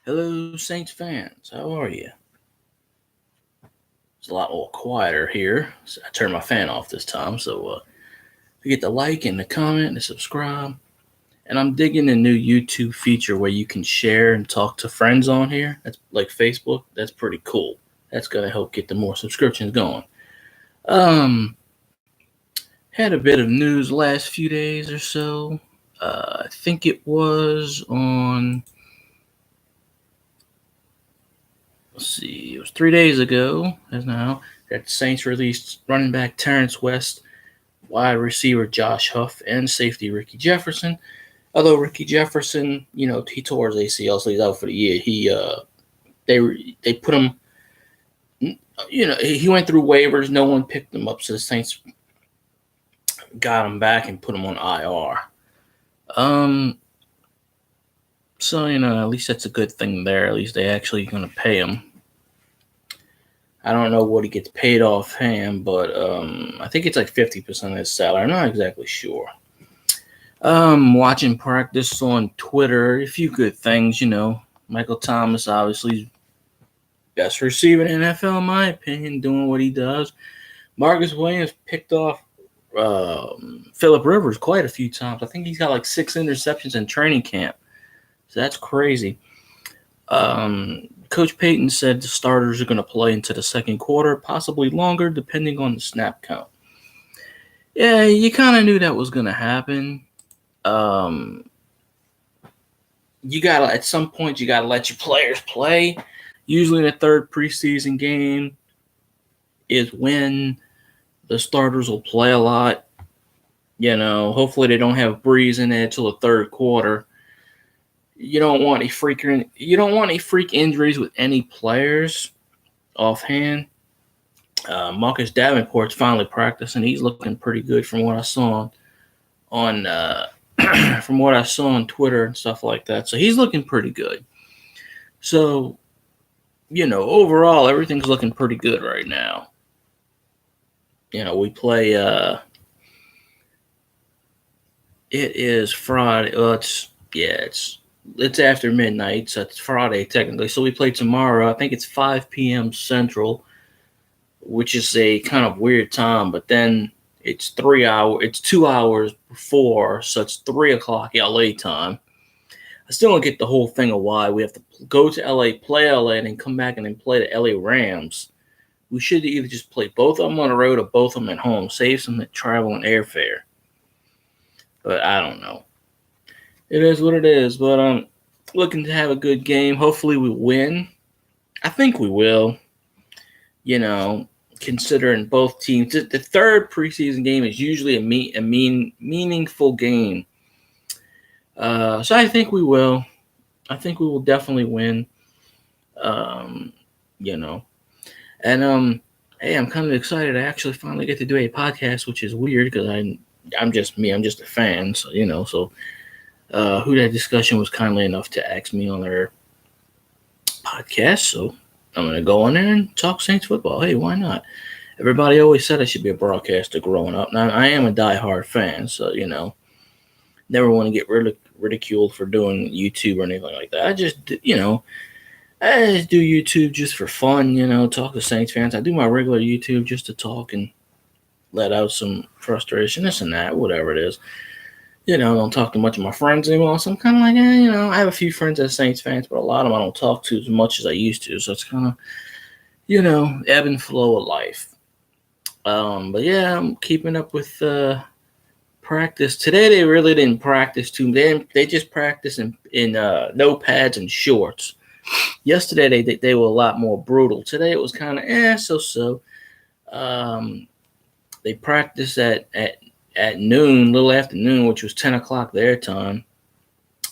Hello, Saints fans. How are you? It's a lot more quieter here. So I turned my fan off this time. So forget the like and the comment and the subscribe. And I'm digging a new YouTube feature where you can share and talk to friends on here. That's like Facebook. That's pretty cool. That's gonna help get the more subscriptions going. Um, had a bit of news last few days or so. I think it was on. Let's see, it was 3 days ago, as now, that the Saints released running back Terrence West, wide receiver Josh Huff, and safety Ricky Jefferson. Although Ricky Jefferson, he tore his ACL, so he's out for the year. They put him, he went through waivers. No one picked him up, so the Saints got him back and put him on IR. So at least that's a good thing there. At least they actually going to pay him. I don't know what he gets paid offhand, but I think it's like 50% of his salary. I'm not exactly sure. Watching practice on Twitter, a few good things, Michael Thomas, obviously, best receiver in the NFL, in my opinion, doing what he does. Marcus Williams picked off Phillip Rivers quite a few times. I think he's got like 6 interceptions in training camp. So that's crazy. Coach Payton said the starters are going to play into the second quarter, possibly longer, depending on the snap count. Yeah, you kind of knew that was going to happen. At some point, you got to let your players play. Usually in the third preseason game is when the starters will play a lot. Hopefully they don't have Breeze in there till the third quarter. You don't want any freak injuries with any players offhand. Marcus Davenport's finally practicing. He's looking pretty good from what I saw on from what I saw on Twitter and stuff like that. So he's looking pretty good. So, overall everything's looking pretty good right now. We play it is Friday. Well, it's after midnight, so it's Friday technically. So we play tomorrow. I think it's 5 p.m. Central, which is a kind of weird time. But then it's 2 hours before, so it's 3 o'clock LA time. I still don't get the whole thing of why we have to go to LA, play LA, and then come back and then play the LA Rams. We should either just play both of them on the road or both of them at home. Save some travel and airfare. But I don't know. It is what it is, but I'm looking to have a good game. Hopefully we win. I think we will. Considering both teams. The third preseason game is usually a meaningful game. So I think we will. I think we will definitely win. And hey, I'm kind of excited. I actually finally get to do a podcast, which is weird because I'm just me. I'm just a fan, so who that discussion was kindly enough to ask me on their podcast. So I'm going to go on there and talk Saints football. Hey, why not? Everybody always said I should be a broadcaster growing up. Now, I am a diehard fan, so, never want to get ridiculed for doing YouTube or anything like that. I just do YouTube just for fun, talk to Saints fans. I do my regular YouTube just to talk and let out some frustration, this and that, whatever it is. Don't talk to much of my friends anymore. So I'm kind of like, I have a few friends that are Saints fans, but a lot of them I don't talk to as much as I used to. So it's kind of, ebb and flow of life. But yeah, I'm keeping up with practice. Today they really didn't practice too much. They just practiced in no pads and shorts. Yesterday they were a lot more brutal. Today it was kind of so. They practiced at noon, a little after noon, which was 10 o'clock their time.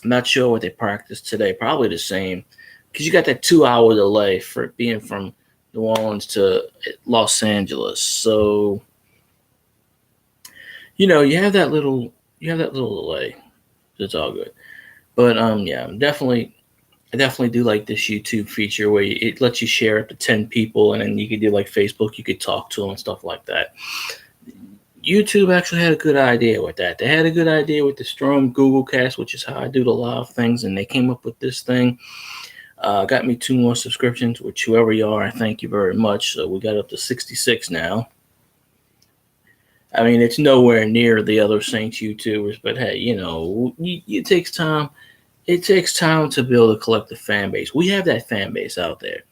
I'm not sure what they practiced today. Probably the same. Because you got that 2-hour delay for it being from New Orleans to Los Angeles. So, you have that little delay. It's all good. But, yeah, I definitely do like this YouTube feature where it lets you share up to 10 people. And then you could do like Facebook. You could talk to them and stuff like that. YouTube actually had a good idea with that. They had a good idea with the Strom Google Cast, which is how I do the live things, and they came up with this thing. Got me 2 more subscriptions, which whoever you are, I thank you very much. So we got up to 66 now. I mean, it's nowhere near the other Saints YouTubers, but hey, it takes time. It takes time to build a collective fan base. We have that fan base out there.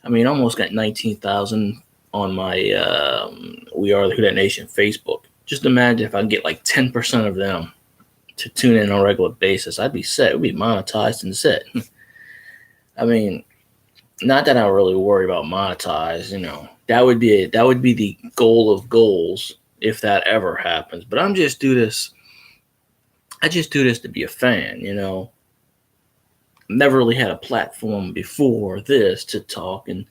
I mean, almost got 19,000 on my We Are the Who Dat Nation Facebook. Just imagine if I get like 10% of them to tune in on a regular basis. I'd be set. It would be monetized and set. I mean, not that I really worry about monetize. That would be the goal of goals if that ever happens. But I just do this to be a fan. Never really had a platform before this to talk, and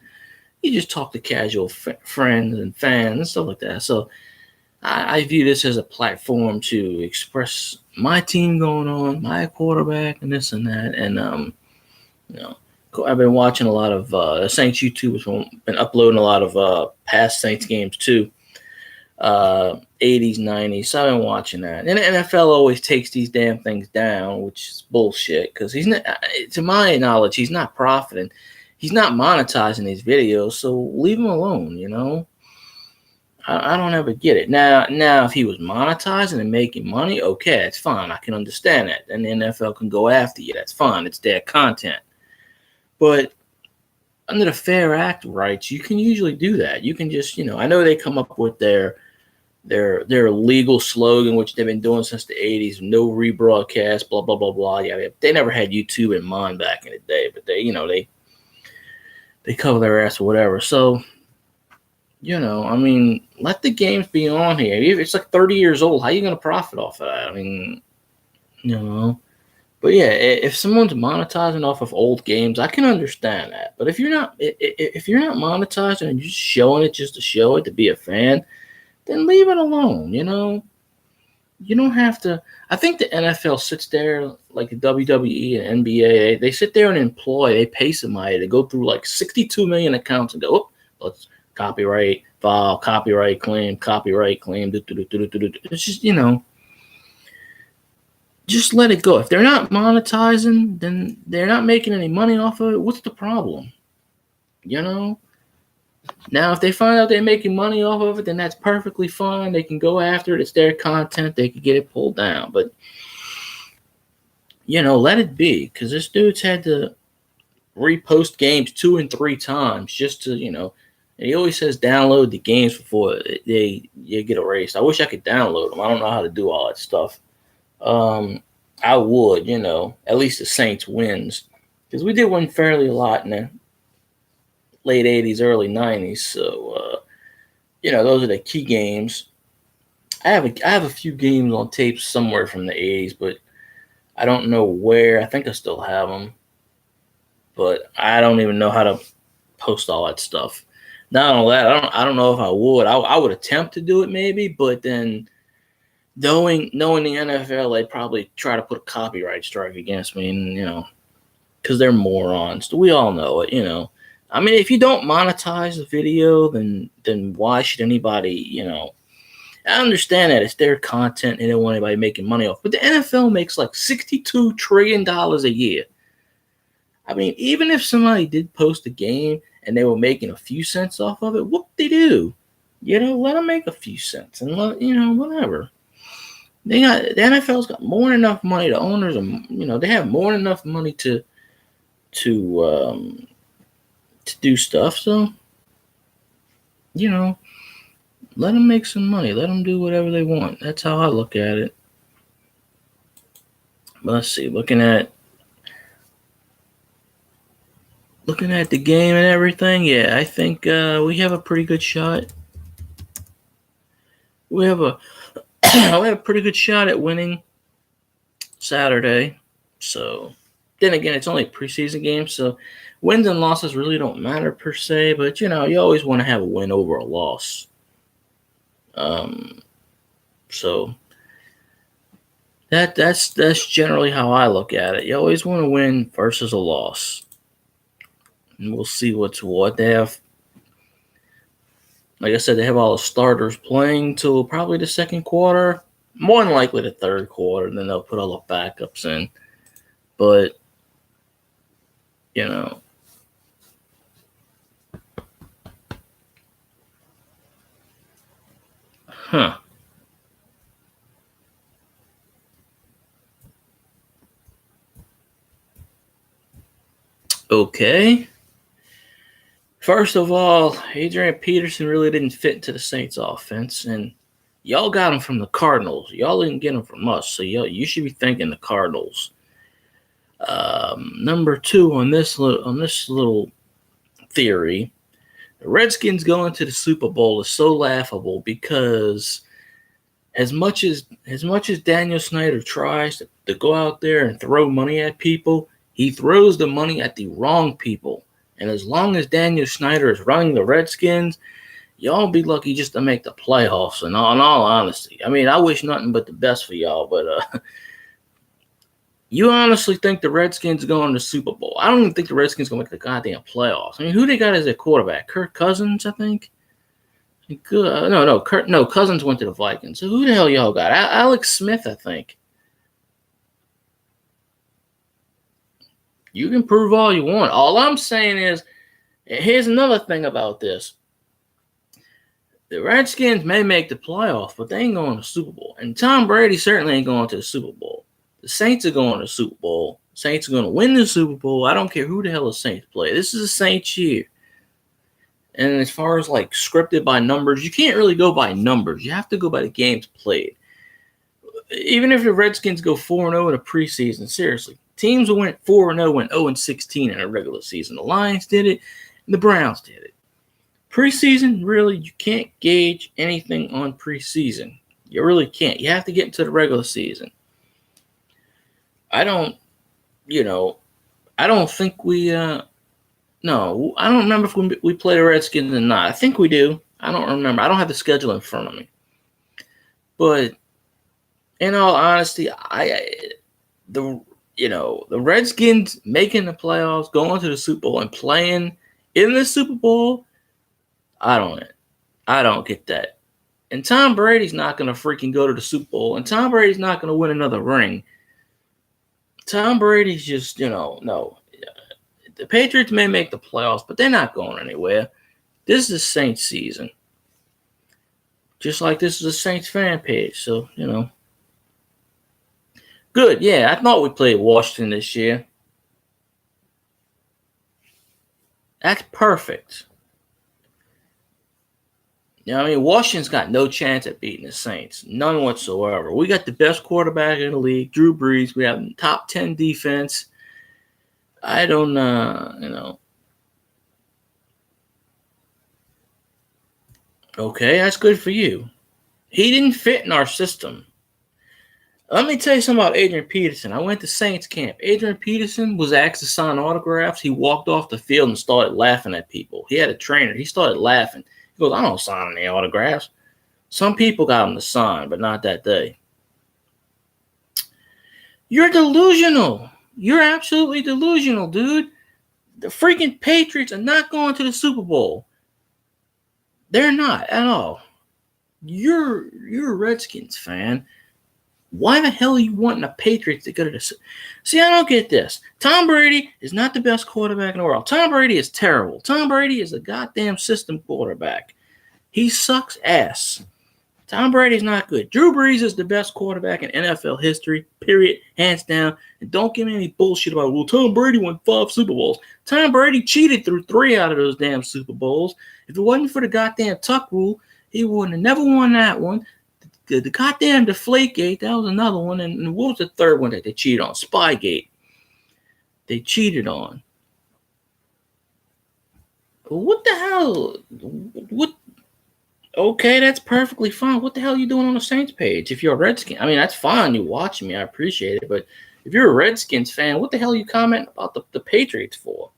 you just talk to casual friends and fans and stuff like that. So I view this as a platform to express my team going on, my quarterback, and this and that. And I've been watching a lot of Saints YouTubers. Been uploading a lot of past Saints games too. 80s, 90s. So I've been watching that. And the NFL always takes these damn things down, which is bullshit. Because he's not, to my knowledge, he's not profiting. He's not monetizing these videos. So leave him alone. I don't ever get it. Now, if he was monetizing and making money, okay, that's fine. I can understand that. And the NFL can go after you. That's fine. It's their content. But under the Fair Act rights, you can usually do that. You can just, I know they come up with their legal slogan, which they've been doing since the 80s, no rebroadcast, blah, blah, blah, blah. Yeah, they never had YouTube in mind back in the day, but they cover their ass or whatever. So, I mean, let the games be on here. If it's like 30 years old, how are you going to profit off of that? I mean, But yeah, if someone's monetizing off of old games, I can understand that. But if you're not monetizing and you're just showing it just to show it, to be a fan, then leave it alone. You don't have to. I think the NFL sits there like the WWE and NBA. They sit there and they pay somebody to go through like 62 million accounts and go, oh, let's copyright file, copyright claim. It's just just let it go. If they're not monetizing, then they're not making any money off of it. What's the problem? Now, if they find out they're making money off of it, then that's perfectly fine. They can go after it. It's their content. They can get it pulled down. But, let it be. Because this dude's had to repost games 2 and 3 times just to, and he always says download the games before they get erased. I wish I could download them. I don't know how to do all that stuff. I would, at least the Saints wins. Because we did win fairly a lot in the late 80s, early 90s. So, those are the key games. I have a few games on tape somewhere from the 80s, but I don't know where. I think I still have them. But I don't even know how to post all that stuff. Not only that, I don't know if I would. I would attempt to do it maybe, but then knowing the NFL, they'd probably try to put a copyright strike against me, and because they're morons. We all know it, I mean, if you don't monetize the video, then why should anybody, I understand that it's their content and they don't want anybody making money off. But the NFL makes like $62 trillion a year. I mean, even if somebody did post a game and they were making a few cents off of it, what they do? Let them make a few cents and whatever. The NFL's got more than enough money. The owners, they have more than enough money to do stuff. So, let them make some money. Let them do whatever they want. That's how I look at it. But let's see. Looking at the game and everything, yeah, I think we have a pretty good shot. We have a pretty good shot at winning Saturday. So, then again, it's only a preseason game, so wins and losses really don't matter per se. But you always want to have a win over a loss. So that's generally how I look at it. You always want to win versus a loss, and we'll see what's what. They have Like I said, they have all the starters playing till probably the second quarter. More than likely the third quarter, and then they'll put all the backups in. But, you know, huh. Okay. First of all, Adrian Peterson really didn't fit into the Saints offense, and y'all got him from the Cardinals. Y'all didn't get him from us, so you should be thanking the Cardinals. Number two on this little theory, the Redskins going to the Super Bowl is so laughable because as much as Daniel Snyder tries to go out there and throw money at people, he throws the money at the wrong people. And as long as Daniel Snyder is running the Redskins, y'all be lucky just to make the playoffs. And in all honesty, I mean, I wish nothing but the best for y'all, but you honestly think the Redskins are going to the Super Bowl? I don't even think the Redskins are going to make the goddamn playoffs. I mean, who they got as their quarterback? Kirk Cousins, I think. Good. No, Cousins went to the Vikings. So who the hell y'all got? Alex Smith, I think. You can prove all you want. All I'm saying is, here's another thing about this. The Redskins may make the playoffs, but they ain't going to the Super Bowl. And Tom Brady certainly ain't going to the Super Bowl. The Saints are going to the Super Bowl. Saints are going to win the Super Bowl. I don't care who the hell the Saints play. This is a Saints year. And as far as like scripted by numbers, you can't really go by numbers. You have to go by the games played. Even if the Redskins go 4-0 in a preseason, seriously, teams who went 4-0 went 0-16 in a regular season. The Lions did it, and the Browns did it. Preseason, really, you can't gauge anything on preseason. You really can't. You have to get into the regular season. I don't think we no, I don't remember if we play the Redskins or not. I think we do. I don't remember. I don't have the schedule in front of me. But in all honesty, the Redskins making the playoffs, going to the Super Bowl, and playing in the Super Bowl, I don't get that. And Tom Brady's not going to freaking go to the Super Bowl, and Tom Brady's not going to win another ring. Tom Brady's just, no. The Patriots may make the playoffs, but they're not going anywhere. This is Saints season. Just like this is a Saints fan page. So, Good, yeah. I thought we played Washington this year. That's perfect. Washington's got no chance at beating the Saints. None whatsoever. We got the best quarterback in the league, Drew Brees. We have top 10 defense. I don't, Okay, that's good for you. He didn't fit in our system. Let me tell you something about Adrian Peterson. I went to Saints camp. Adrian Peterson was asked to sign autographs. He walked off the field and started laughing at people. He had a trainer. He started laughing. He goes, I don't sign any autographs. Some people got him to sign, but not that day. You're delusional. You're absolutely delusional, dude. The freaking Patriots are not going to the Super Bowl. They're not at all. You're a Redskins fan. Why the hell are you wanting the Patriots to go to the... See, I don't get this. Tom Brady is not the best quarterback in the world. Tom Brady is terrible. Tom Brady is a goddamn system quarterback. He sucks ass. Tom Brady's not good. Drew Brees is the best quarterback in NFL history, period, hands down. And don't give me any bullshit about, well, Tom Brady won 5 Super Bowls. Tom Brady cheated through 3 out of those damn Super Bowls. If it wasn't for the goddamn tuck rule, he wouldn't have never won that one. The goddamn Deflategate, that was another one. And what was the third one that they cheated on? Spygate. They cheated on. What the hell? What? Okay, that's perfectly fine. What the hell are you doing on the Saints page? If you're a Redskins, that's fine. You watching me. I appreciate it. But if you're a Redskins fan, what the hell are you commenting about the Patriots for?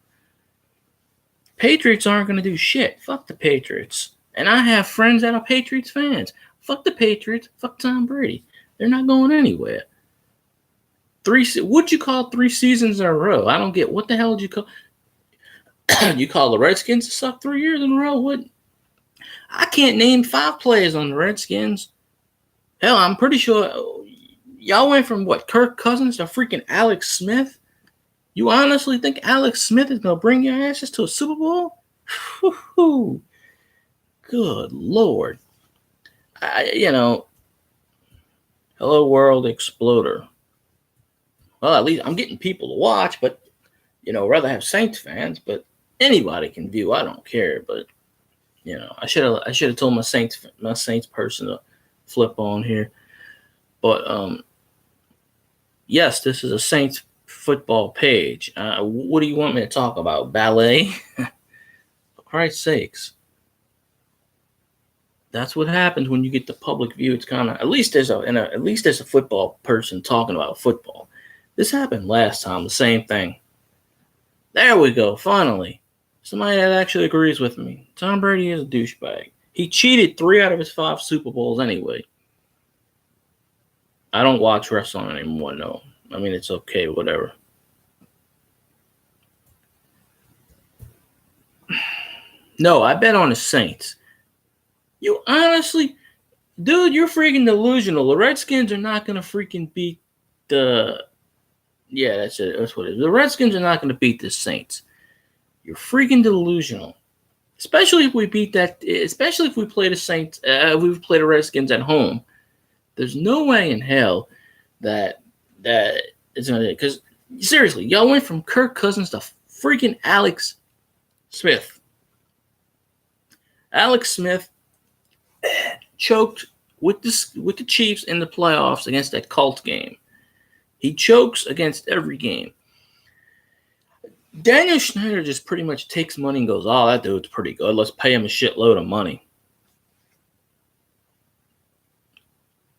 Patriots aren't going to do shit. Fuck the Patriots. And I have friends that are Patriots fans. Fuck the Patriots. Fuck Tom Brady. They're not going anywhere. What'd you call 3 seasons in a row? I don't get. What the hell did you call? You call the Redskins to suck 3 years in a row? What? I can't name 5 players on the Redskins. Hell, I'm pretty sure y'all went from what, Kirk Cousins to freaking Alex Smith? You honestly think Alex Smith is going to bring your asses to a Super Bowl? Whew. Good Lord. Hello World Exploder. Well, at least I'm getting people to watch, but, rather have Saints fans, but anybody can view. I don't care, but, I should have told my Saints person to flip on here. But, yes, this is a Saints football page. What do you want me to talk about? Ballet? For Christ's sakes. That's what happens when you get the public view. It's kind of, at least there's a football person talking about football. This happened last time, the same thing. There we go, finally. Somebody that actually agrees with me. Tom Brady is a douchebag. He cheated 3 out of his 5 Super Bowls anyway. I don't watch wrestling anymore, no. I mean, it's okay, whatever. No, I bet on the Saints. You honestly, dude, you're freaking delusional. The Redskins are not going to freaking beat the... Yeah, that's it. That's what it is. The Redskins are not going to beat the Saints. You're freaking delusional. Especially if we beat that... Especially if we play the Saints... we play the Redskins at home. There's no way in hell that it's going to... Because, seriously, y'all went from Kirk Cousins to freaking Alex Smith. Alex Smith choked with the Chiefs in the playoffs against that Colts game. He chokes against every game. Daniel Snyder just pretty much takes money and goes, "Oh, that dude's pretty good. Let's pay him a shitload of money."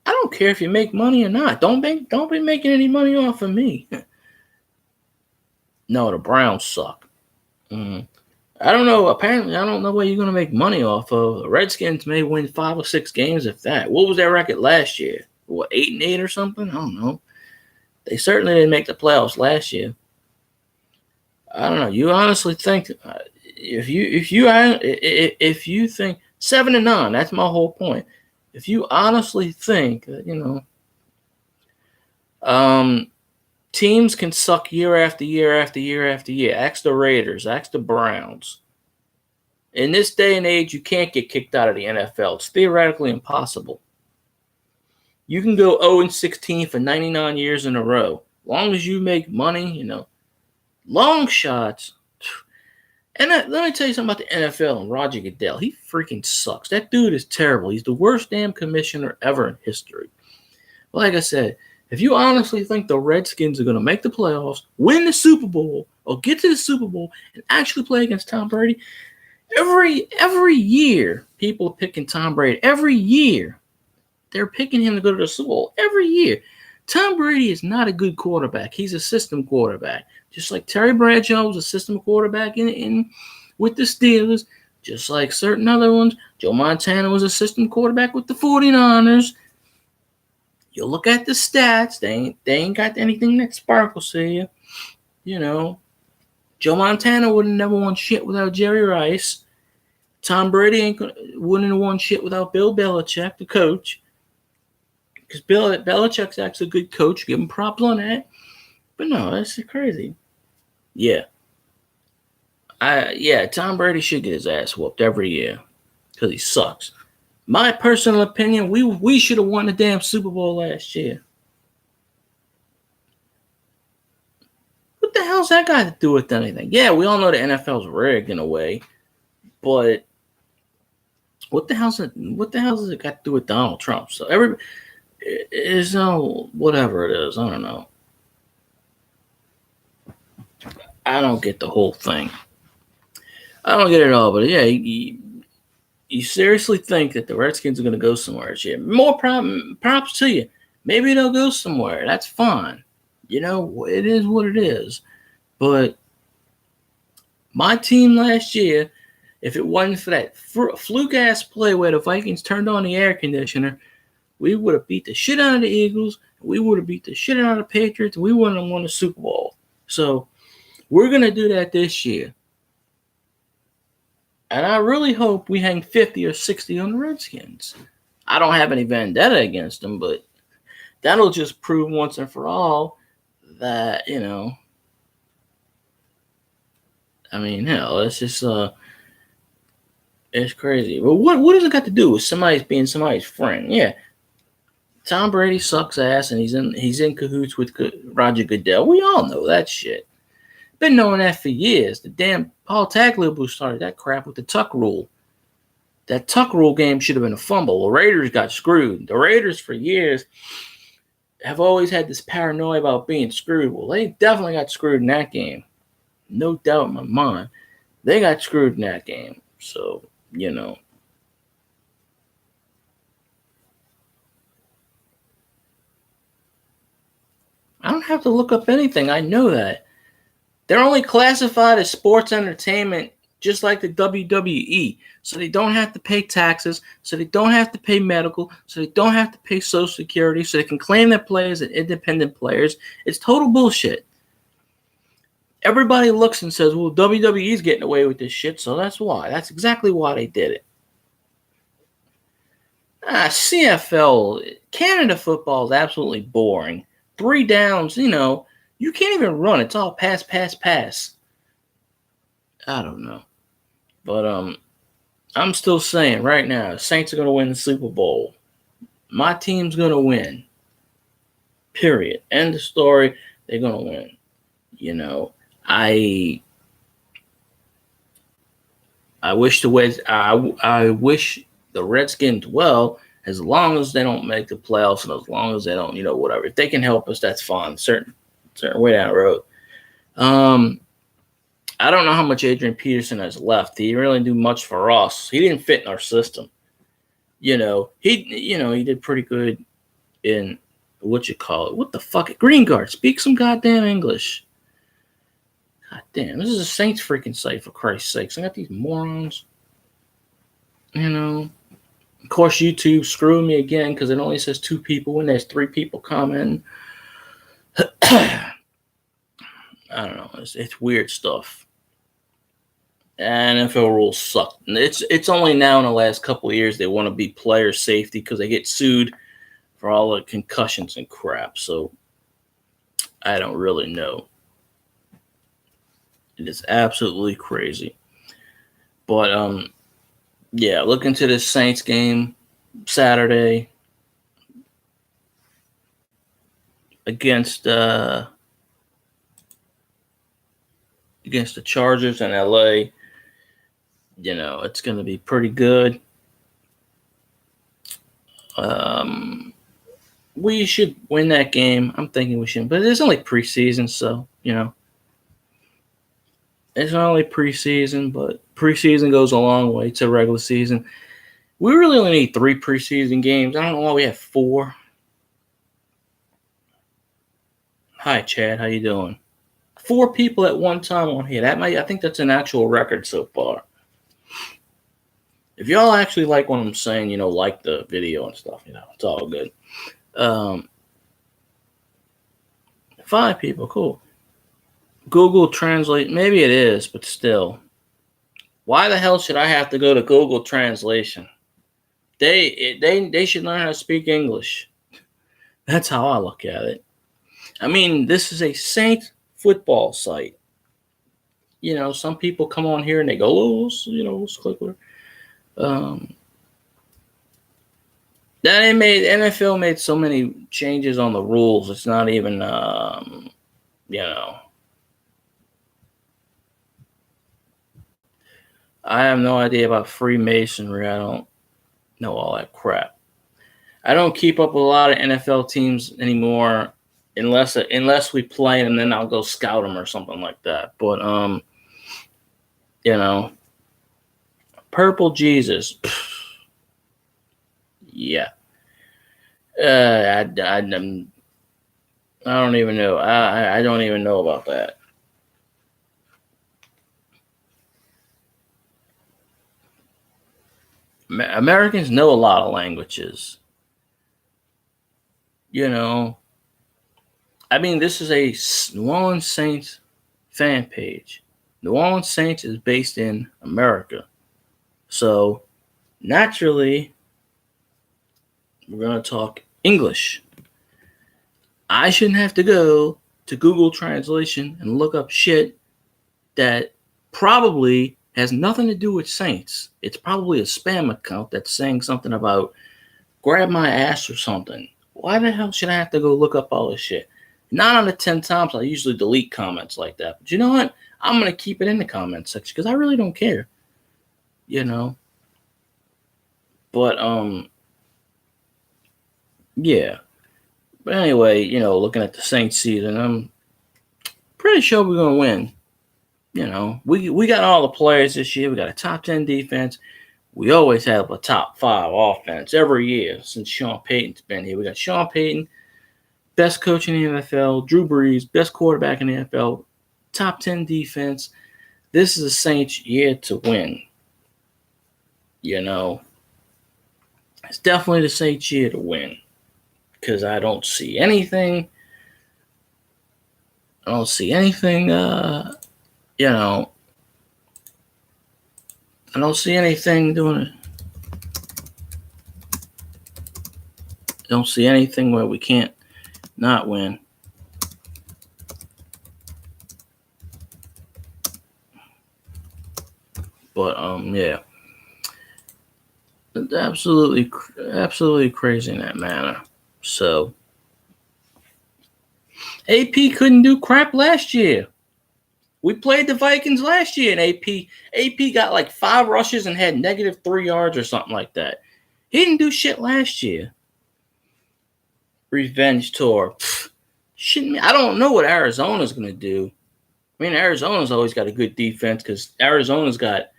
I don't care if you make money or not. Don't be making any money off of me. No, the Browns suck. I don't know. Apparently, I don't know where you're going to make money off of. The Redskins may win 5 or 6 games, if that. What was their record last year? What, 8-8 or something? I don't know. They certainly didn't make the playoffs last year. I don't know. You honestly think if you think 7-9, that's my whole point. If you honestly think that teams can suck year after year after year after year. Ask the Raiders. Ask the Browns. In this day and age, you can't get kicked out of the NFL. It's theoretically impossible. You can go 0-16 for 99 years in a row. As long as you make money, long shots. And let me tell you something about the NFL and Roger Goodell. He freaking sucks. That dude is terrible. He's the worst damn commissioner ever in history. Like I said, if you honestly think the Redskins are going to make the playoffs, win the Super Bowl, or get to the Super Bowl and actually play against Tom Brady, every year people are picking Tom Brady. Every year they're picking him to go to the Super Bowl. Every year. Tom Brady is not a good quarterback. He's a system quarterback. Just like Terry Bradshaw was a system quarterback in with the Steelers. Just like certain other ones. Joe Montana was a system quarterback with the 49ers. You look at the stats, they ain't got anything that sparkles to you. Joe Montana wouldn't have never won shit without Jerry Rice. Tom Brady wouldn't have won shit without Bill Belichick, the coach. Because Belichick's actually a good coach. Give him props on that. But no, that's crazy. Yeah. Tom Brady should get his ass whooped every year. Because he sucks. My personal opinion, we should have won the damn Super Bowl last year. What the hell's that got to do with anything? Yeah, we all know the NFL's rigged in a way, but what the hell's it got to do with Donald Trump? So it's whatever it is. I don't know. I don't get the whole thing. I don't get it all, but yeah, you seriously think that the Redskins are going to go somewhere this year? More props to you. Maybe they'll go somewhere. That's fine. It is what it is. But my team last year, if it wasn't for that fluke-ass play where the Vikings turned on the air conditioner, we would have beat the shit out of the Eagles. We would have beat the shit out of the Patriots. We wouldn't have won the Super Bowl. So we're going to do that this year. And I really hope we hang 50 or 60 on the Redskins. I don't have any vendetta against them, but that'll just prove once and for all that, I mean, hell, it's just it's crazy. But what does it got to do with somebody's being somebody's friend? Yeah, Tom Brady sucks ass, and he's in cahoots with Roger Goodell. We all know that shit. Been knowing that for years. The damn Paul Tagliabue started that crap with the tuck rule. That tuck rule game should have been a fumble. The Raiders got screwed. The Raiders for years have always had this paranoia about being screwed. Well, they definitely got screwed in that game. No doubt in my mind. They got screwed in that game. So, I don't have to look up anything. I know that. They're only classified as sports entertainment just like the WWE. So they don't have to pay taxes, so they don't have to pay medical, so they don't have to pay Social Security, so they can claim their players as independent players. It's total bullshit. Everybody looks and says, well, WWE's getting away with this shit, so that's why. That's exactly why they did it. CFL, Canada football is absolutely boring. 3 downs, you can't even run. It's all pass, pass, pass. I don't know. But I'm still saying right now, Saints are going to win the Super Bowl. My team's going to win. Period. End of story. They're going to win. I wish I wish the Redskins well, as long as they don't make the playoffs and as long as they don't, whatever. If they can help us, that's fine. Certain way down the road. I don't know how much Adrian Peterson has left. He didn't really do much for us. He didn't fit in our system. He did pretty good in what the fuck? Green Guard. Speak some goddamn English. God damn, this is a Saints freaking site, for Christ's sakes. I got these morons. Of course, YouTube screwing me again because it only says 2 people when there's 3 people commenting. I don't know. It's weird stuff. And NFL rules suck. And it's only now in the last couple of years they want to be player safety because they get sued for all the concussions and crap. So I don't really know. It is absolutely crazy. But yeah, look into this Saints game Saturday against the Chargers in LA. It's going to be pretty good. We should win that game. I'm thinking we should, but it's only preseason, so it's only preseason, but preseason goes a long way to regular season. We really only need 3 preseason games. I don't know why we have 4. Hi, Chad. How you doing? 4 people at one time on here. I think that's an actual record so far. If y'all actually like what I'm saying, like the video and stuff, it's all good. 5 people, cool. Google Translate, maybe it is, but still. Why the hell should I have to go to Google Translation? They should learn how to speak English. That's how I look at it. I mean, this is a Saint football site. Some people come on here and they go, oh, let's click whatever. The NFL made so many changes on the rules. It's not even, I have no idea about Freemasonry. I don't know all that crap. I don't keep up with a lot of NFL teams anymore unless we play them, then I'll go scout them or something like that. But, Purple Jesus. Yeah. I don't even know. I don't even know about that. Americans know a lot of languages. I mean, this is a New Orleans Saints fan page. New Orleans Saints is based in America. So naturally, we're going to talk English. I shouldn't have to go to Google Translation and look up shit that probably has nothing to do with Saints. It's probably a spam account that's saying something about grab my ass or something. Why the hell should I have to go look up all this shit? 9 out of 10 times, I usually delete comments like that. But you know what? I'm going to keep it in the comment section because I really don't care. You know? But, yeah. But anyway, looking at the Saints season, I'm pretty sure we're going to win. We got all the players this year. We got a top 10 defense. We always have a top 5 offense every year since Sean Payton's been here. We got Sean Payton, best coach in the NFL. Drew Brees, best quarterback in the NFL. Top 10 defense. This is a Saints year to win. It's definitely the Saints year to win because I don't see anything. I don't see anything doing it. I don't see anything where we can't not win. But yeah, it's absolutely crazy in that manner. So AP couldn't do crap last year. We played the Vikings last year, and AP got like 5 rushes and had -3 yards or something like that. He didn't do shit last year. Revenge tour. I don't know what Arizona's going to do. I mean, Arizona's always got a good defense because Arizona's like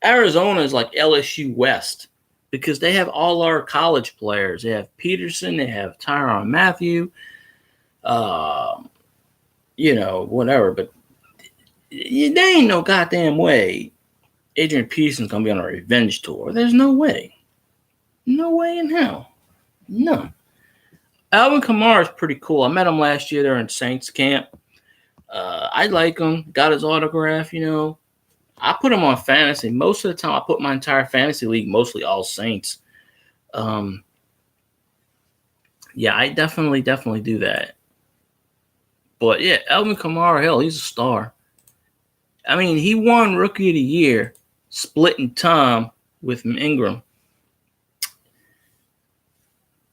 LSU West because they have all our college players. They have Peterson. They have Tyrann Mathieu. Whatever. But there ain't no goddamn way Adrian Peterson's going to be on a revenge tour. There's no way. No way in hell. No. Alvin Kamara is pretty cool. I met him last year there in Saints camp. I like him. Got his autograph, I put him on fantasy. Most of the time, I put my entire fantasy league, mostly all Saints. Yeah, I definitely do that. But, yeah, Alvin Kamara, hell, he's a star. I mean, he won Rookie of the Year, splitting time with Ingram.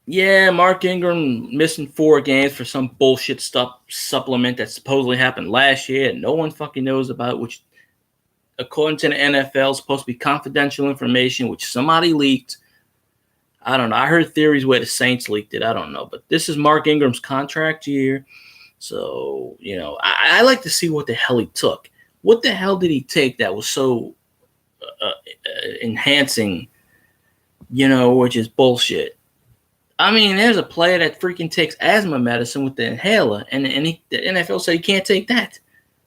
Yeah, Mark Ingram missing 4 games for some bullshit supplement that supposedly happened last year and no one fucking knows about, which, according to the NFL, is supposed to be confidential information, which somebody leaked. I don't know. I heard theories where the Saints leaked it. I don't know. But this is Mark Ingram's contract year. So, I like to see what the hell he took. What the hell did he take that was so enhancing, which is bullshit? I mean, there's a player that freaking takes asthma medicine with the inhaler, and the NFL said he can't take that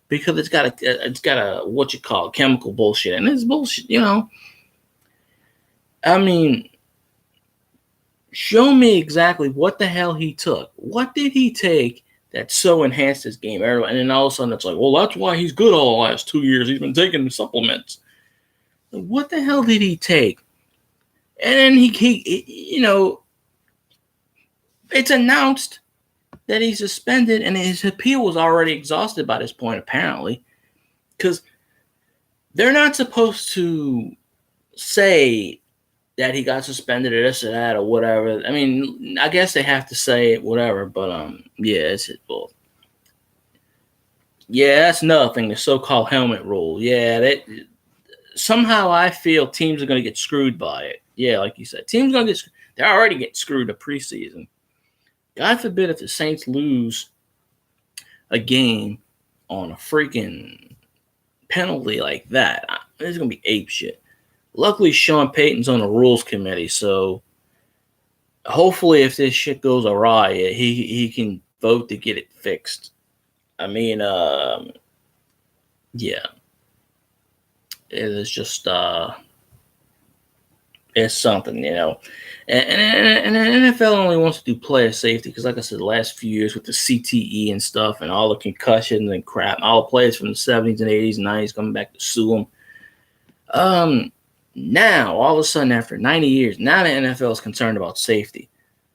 because it's got a chemical bullshit, and it's bullshit, I mean, show me exactly what the hell he took. What did he take that so enhanced his game? And then all of a sudden it's like, well, that's why he's good all the last 2 years. He's been taking supplements. What the hell did he take? And then he it's announced that he's suspended, and his appeal was already exhausted by this point, apparently, because they're not supposed to say that he got suspended or this or that or whatever. I mean, I guess they have to say it, whatever, but yeah, it's his fault. Yeah, that's another thing, the so-called helmet rule. Yeah, somehow I feel teams are going to get screwed by it. Yeah, like you said, teams are going to get screwed. They're already getting screwed in preseason. God forbid if the Saints lose a game on a freaking penalty like that. It's going to be ape shit. Luckily, Sean Payton's on the rules committee, so hopefully if this shit goes awry, he can vote to get it fixed. I mean, yeah. It is just, it's something, And the NFL only wants to do player safety because, like I said, the last few years with the CTE and stuff and all the concussions and crap, all the players from the 70s and 80s and 90s coming back to sue them. Now, all of a sudden, after 90 years, now the NFL is concerned about safety.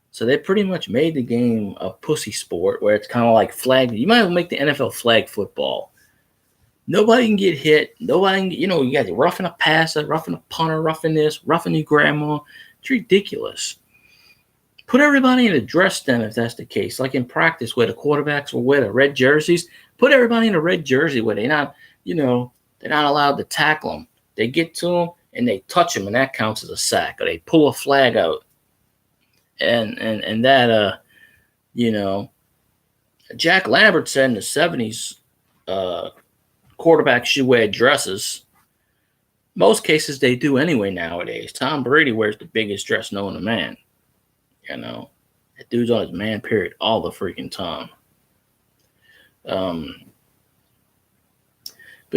So they pretty much made the game a pussy sport where it's kind of like flag. You might as well make the NFL flag football. Nobody can get hit. Nobody can, you got roughing a passer, roughing a punter, roughing this, roughing your grandma. It's ridiculous. Put everybody in a dress den if that's the case. Like in practice where the quarterbacks will wear the red jerseys. Put everybody in a red jersey where they're not allowed to tackle them. They get to them and they touch them, and that counts as a sack. Or they pull a flag out. And that, Jack Lambert said in the 70s, quarterbacks should wear dresses. Most cases they do anyway nowadays. Tom Brady wears the biggest dress known to man. That dude's on his man period all the freaking time. But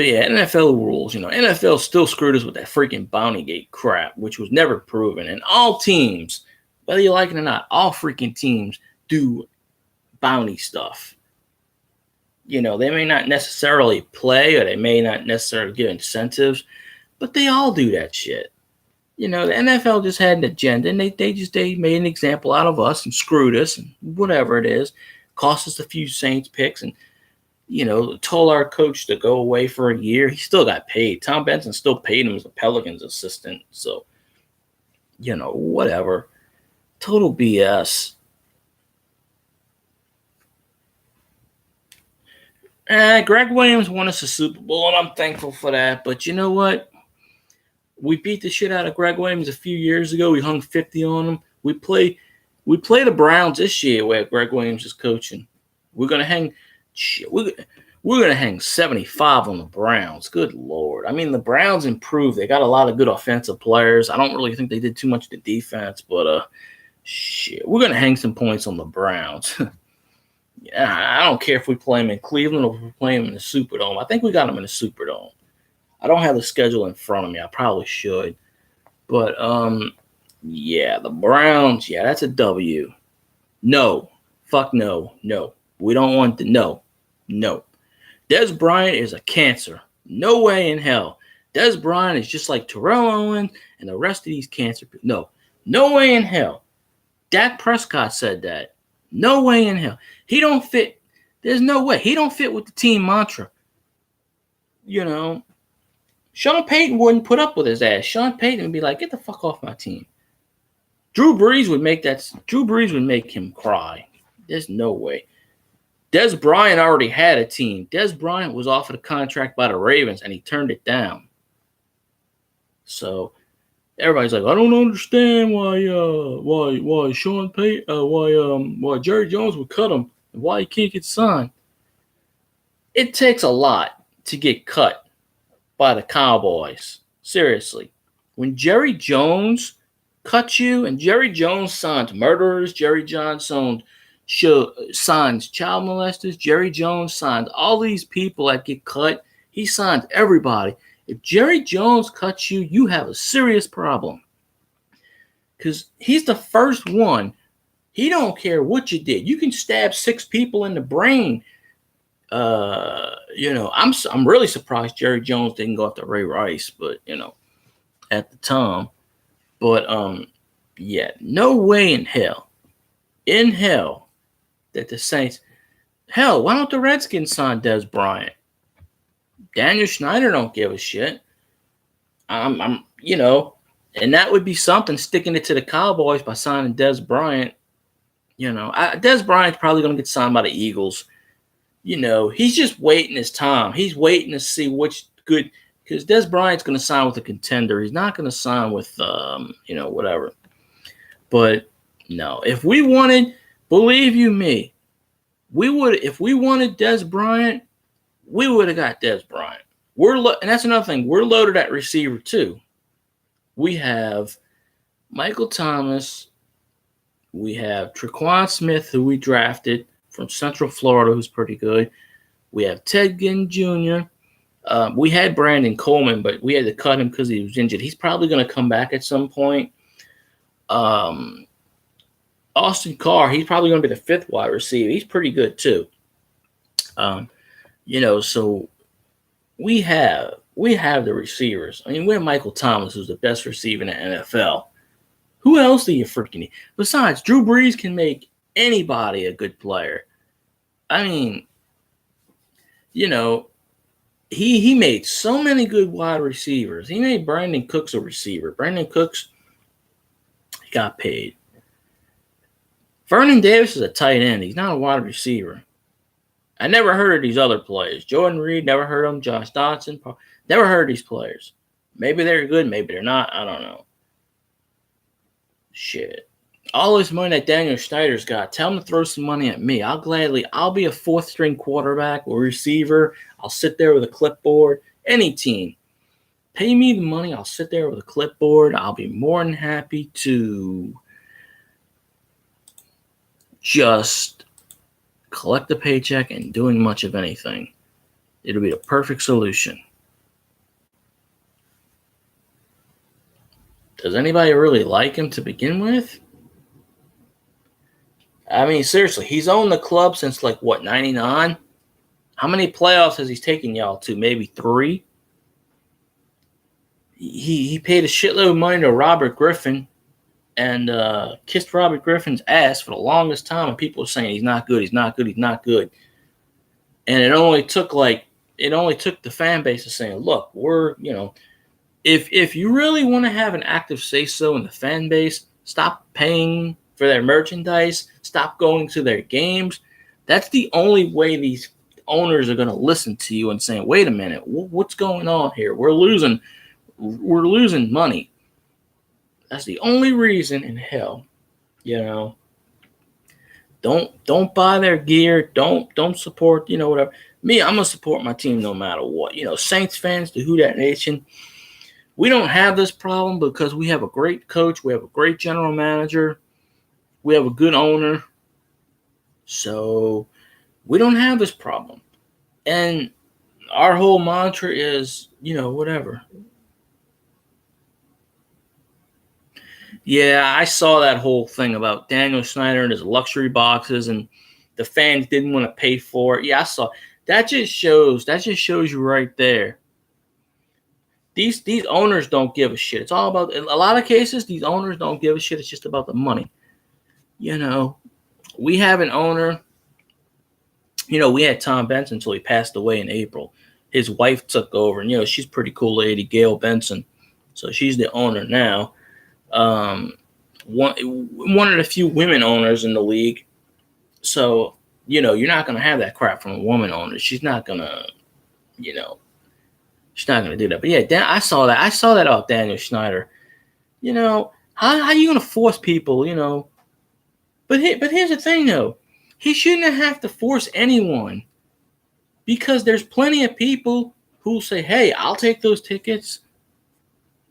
yeah, NFL rules. NFL still screwed us with that freaking Bountygate crap, which was never proven. And all teams, whether you like it or not, all freaking teams do bounty stuff. They may not necessarily play or they may not necessarily give incentives, but they all do that shit. The NFL just had an agenda, and they made an example out of us and screwed us and whatever it is. Cost us a few Saints picks and, told our coach to go away for a year. He still got paid. Tom Benson still paid him as a Pelicans assistant. So, whatever. Total BS. Greg Williams won us a Super Bowl, and I'm thankful for that. But you know what? We beat the shit out of Greg Williams a few years ago. We hung 50 on him. We play the Browns this year where Greg Williams is coaching. We're gonna hang 75 on the Browns. Good Lord. I mean, the Browns improved. They got a lot of good offensive players. I don't really think they did too much to defense, but we're gonna hang some points on the Browns. I don't care if we play them in Cleveland or if we play them in the Superdome. I think we got them in the Superdome. I don't have the schedule in front of me. I probably should. But, the Browns, that's a W. No. Fuck no. No. We don't want to. No. Dez Bryant is a cancer. No way in hell. Dez Bryant is just like Terrell Owens and the rest of these cancer people. No way in hell. Dak Prescott said that. No way in hell. He don't fit. There's no way. He don't fit with the team mantra. Sean Payton wouldn't put up with his ass. Sean Payton would be like, get the fuck off my team. Drew Brees would make him cry. There's no way. Dez Bryant already had a team. Dez Bryant was offered a contract by the Ravens, and he turned it down. So everybody's like, I don't understand why Sean Payton, why Jerry Jones would cut him, and why he can't get signed. It takes a lot to get cut by the Cowboys. Seriously. When Jerry Jones cut you and Jerry Jones signs murderers, Jerry Jones signs child molesters, Jerry Jones signs all these people that get cut. He signs everybody. If Jerry Jones cuts you, you have a serious problem. Because he's the first one. He don't care what you did. You can stab 6 people in the brain. I'm really surprised Jerry Jones didn't go after Ray Rice, but at the time. But no way in hell that the Saints. Hell, why don't the Redskins sign Dez Bryant? Daniel Snyder don't give a shit. And that would be something, sticking it to the Cowboys by signing Dez Bryant. Dez Bryant's probably going to get signed by the Eagles. He's just waiting his time. He's waiting to see which good, because Dez Bryant's going to sign with a contender. He's not going to sign with, whatever. But no, if we wanted, believe you me, if we wanted Dez Bryant, we would have got Dez Bryant. And that's another thing. We're loaded at receiver too. We have Michael Thomas. We have Tre'Quan Smith, who we drafted from Central Florida, who's pretty good. We have Ted Ginn Jr. We had Brandon Coleman, but we had to cut him because he was injured. He's probably going to come back at some point. Austin Carr, he's probably going to be the 5th wide receiver. He's pretty good too. So we have We have the receivers. I mean, we have Michael Thomas, who's the best receiver in the NFL. Who else do you freaking need? Besides, Drew Brees can make anybody a good player. I mean, you know, he made so many good wide receivers. He made Brandon Cooks a receiver. Brandon Cooks got paid. Vernon Davis is a tight end. He's not a wide receiver. I never heard of these other players. Jordan Reed, never heard of him. Josh Dodson, never heard of these players. Maybe they're good, maybe they're not. I don't know. Shit. All this money that Daniel Snyder's got, tell him to throw some money at me. I'll be a fourth string quarterback or receiver. I'll sit there with a clipboard. Any team. Pay me the money. I'll sit there with a clipboard. I'll be more than happy to just collect a paycheck and doing much of anything. It'll be the perfect solution. Does anybody really like him to begin with? I mean, seriously, he's owned the club since 99? How many playoffs has he taken y'all to? Maybe 3? He paid a shitload of money to Robert Griffin and kissed Robert Griffin's ass for the longest time, and people were saying he's not good, he's not good, he's not good. And it only took the fan base to saying, look, we're, if you really want to have an active say-so in the fan base, stop paying for their merchandise, stop going to their games. That's the only way these owners are going to listen to you and saying, wait a minute, what's going on here? We're losing money. That's the only reason in hell, Don't buy their gear. Don't support, whatever. Me, I'm going to support my team no matter what. Saints fans, the Who Dat Nation, we don't have this problem because we have a great coach. We have a great general manager. We have a good owner. So we don't have this problem. And our whole mantra is, whatever. Yeah, I saw that whole thing about Daniel Snyder and his luxury boxes and the fans didn't want to pay for it. Yeah, I saw. That just shows you right there. These owners don't give a shit. It's all about, in a lot of cases, these owners don't give a shit. It's just about the money. We have an owner. We had Tom Benson until he passed away in April. His wife took over, and, she's a pretty cool lady, Gail Benson. So she's the owner now. One of the few women owners in the league. So, you're not going to have that crap from a woman owner. She's not going to, she's not going to do that. But yeah, I saw that. I saw that off Daniel Snyder. How are you going to force people, But here's the thing, though. He shouldn't have to force anyone because there's plenty of people who say, hey, I'll take those tickets.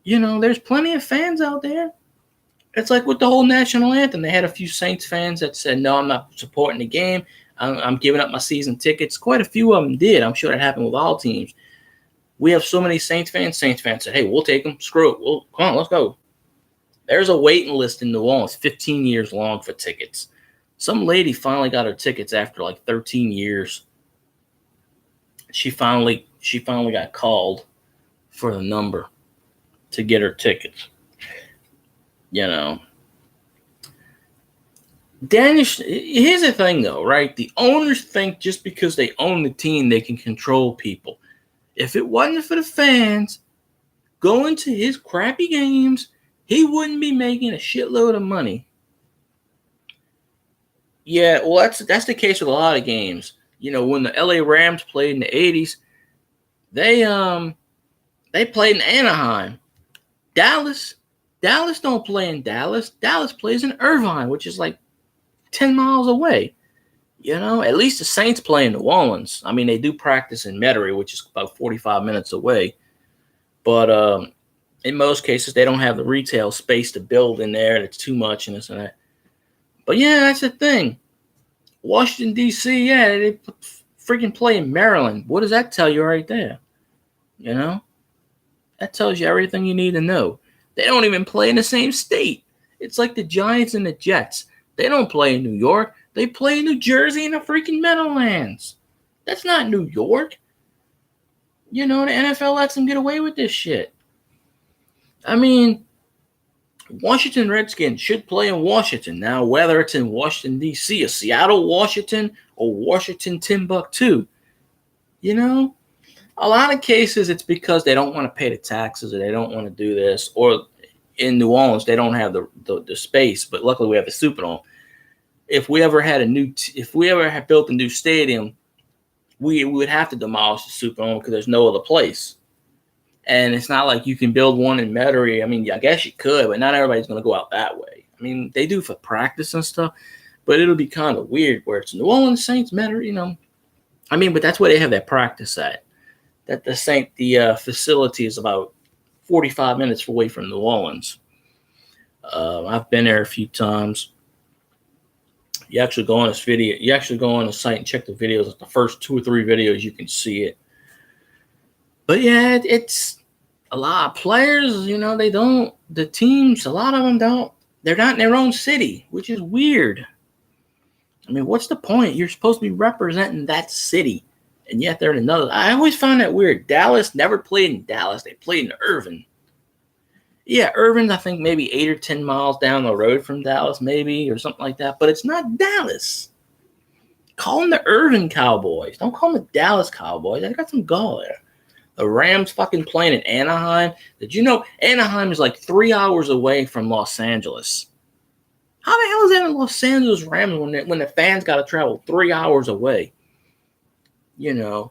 There's plenty of fans out there. It's like with the whole national anthem. They had a few Saints fans that said, no, I'm not supporting the game. I'm giving up my season tickets. Quite a few of them did. I'm sure that happened with all teams. We have so many Saints fans. Saints fans said, hey, we'll take them. Screw it. Come on, let's go. There's a waiting list in New Orleans, 15 years long for tickets. Some lady finally got her tickets after 13 years. She finally got called for the number to get her tickets. Here's the thing, though, right? The owners think just because they own the team, they can control people. If it wasn't for the fans going to his crappy games, he wouldn't be making a shitload of money. Yeah, well, that's the case with a lot of games. When the LA Rams played in the 80s, they played in Anaheim. Dallas don't play in Dallas. Dallas plays in Irvine, which is 10 miles away. At least the Saints play in New Orleans. I mean, they do practice in Metairie, which is about 45 minutes away. But in most cases, they don't have the retail space to build in there. It's too much and this and that. But yeah, that's the thing. Washington, D.C., yeah, they freaking play in Maryland. What does that tell you right there? That tells you everything you need to know. They don't even play in the same state. It's like the Giants and the Jets. They don't play in New York. They play in New Jersey and the freaking Meadowlands. That's not New York. You know, the NFL lets them get away with this shit. I mean, Washington Redskins should play in Washington. Now, whether it's in Washington, D.C., or Seattle, Washington, or Washington, Timbuktu, you know, a lot of cases it's because they don't want to pay the taxes or they don't want to do this. Or in New Orleans, they don't have the space. But luckily, we have the Superdome. If we ever had built a new stadium, we would have to demolish the Superdome because there's no other place. And it's not like you can build one in Metairie. I mean, I guess you could, but not everybody's going to go out that way. I mean, they do for practice and stuff, but it'll be kind of weird where it's New Orleans Saints, Metairie, you know. I mean, but that's where they have their practice at. That the facility is about 45 minutes away from New Orleans. I've been there a few times. You actually go on this video. You actually go on the site and check the videos. The first 2 or 3 videos, you can see it. But yeah, it's a lot of players, you know, the teams, a lot of them don't, they're not in their own city, which is weird. I mean, what's the point? You're supposed to be representing that city, and yet they're in another. I always found that weird. Dallas never played in Dallas. They played in Irving. Yeah, Irving's, I think, maybe 8 or 10 miles down the road from Dallas, maybe, or something like that, but it's not Dallas. Call them the Irving Cowboys. Don't call them the Dallas Cowboys. They got some gall there. The Rams fucking playing in Anaheim. Did you know Anaheim is like 3 hours away from Los Angeles? How the hell is that in Los Angeles Rams when the fans got to travel 3 hours away? You know,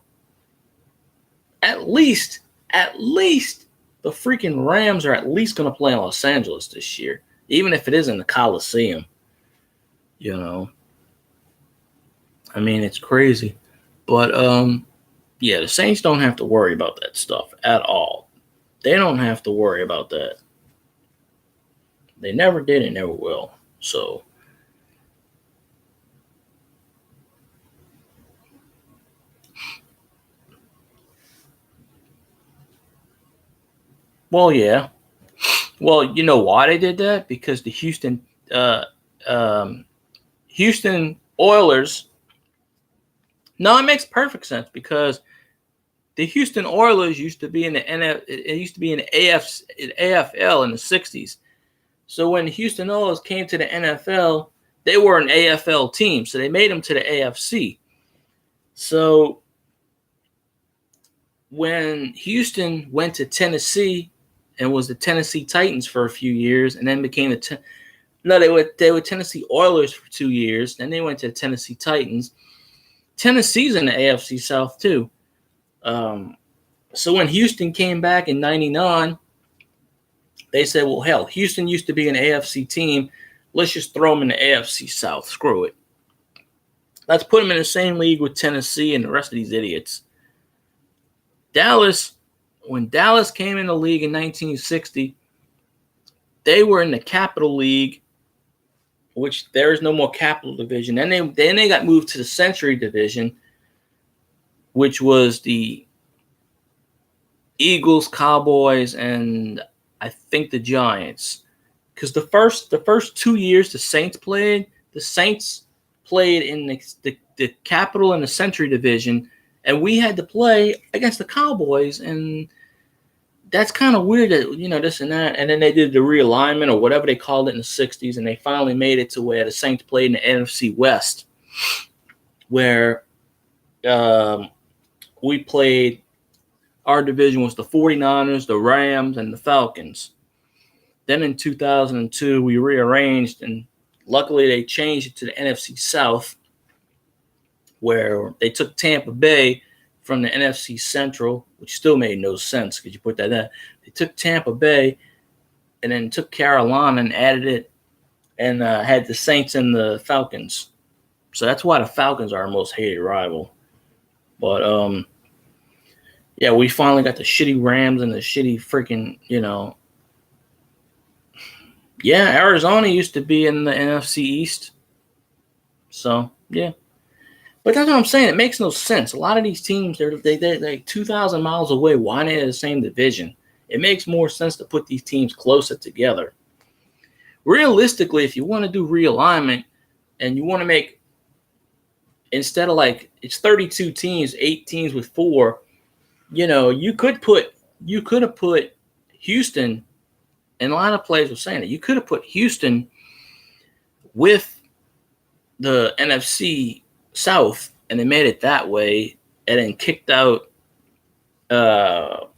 at least the freaking Rams are at least going to play in Los Angeles this year, even if it isn't the Coliseum. You know, I mean, it's crazy, but yeah, the Saints don't have to worry about that stuff at all. They don't have to worry about that. They never did and never will. So, well, yeah. Well, you know why they did that? Because the Houston Oilers. No, it makes perfect sense because the Houston Oilers used to be in the AFL in the 60s. So when the Houston Oilers came to the NFL, they were an AFL team. So they made them to the AFC. So when Houston went to Tennessee and was the Tennessee Titans for a few years and then became they were Tennessee Oilers for 2 years. Then they went to the Tennessee Titans. Tennessee's in the AFC South too. So when Houston came back in 99, they said, well, hell, Houston used to be an AFC team. Let's just throw them in the AFC South. Screw it. Let's put them in the same league with Tennessee and the rest of these idiots. Dallas, when Dallas came in the league in 1960, they were in the Capital League, which there is no more Capital Division. Then they got moved to the Century Division, which was the Eagles, Cowboys, and I think the Giants. Because the first 2 years the Saints played in the Capital and the Century Division, and we had to play against the Cowboys, and that's kind of weird that, you know, this and that. And then they did the realignment or whatever they called it in the 60s, and they finally made it to where the Saints played in the NFC West, where we played. Our division was the 49ers, the Rams, and the Falcons. Then in 2002, we rearranged, and luckily they changed it to the NFC South, where they took Tampa Bay from the NFC Central, which still made no sense because you put that in. They took Tampa Bay and then took Carolina and added it and had the Saints and the Falcons. So that's why the Falcons are our most hated rival. But, yeah, we finally got the shitty Rams and the shitty freaking, you know. Yeah, Arizona used to be in the NFC East. So, yeah. But that's what I'm saying. It makes no sense. A lot of these teams, they're 2,000 miles away. Why aren't they in the same division? It makes more sense to put these teams closer together. Realistically, if you want to do realignment and you want to make, instead of like, it's 32 teams, 8 teams with 4, You could have put Houston, and a lot of players were saying it. You could have put Houston with the NFC South, and they made it that way, and then kicked out. Well,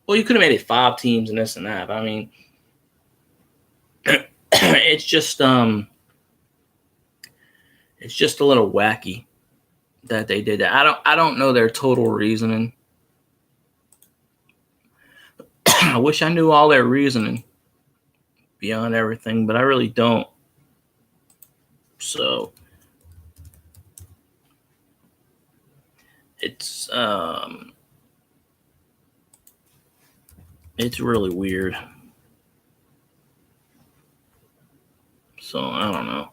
you could have made it 5 teams and this and that. But I mean, it's just a little wacky that they did that. I don't know their total reasoning. I wish I knew all their reasoning beyond everything, but I really don't. So it's really weird. So I don't know.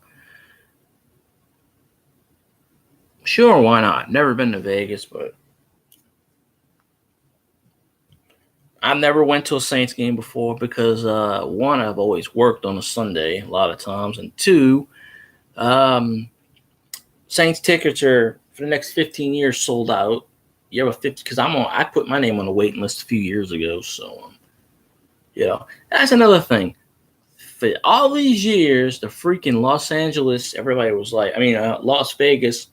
Sure, why not? Never been to Vegas, but I've never went to a Saints game before because one, I've always worked on a Sunday a lot of times, and two, Saints tickets are for the next 15 years sold out. You have a 50 because I put my name on the waiting list a few years ago, so that's another thing. For all these years, the freaking Los Angeles, everybody was like, Las Vegas.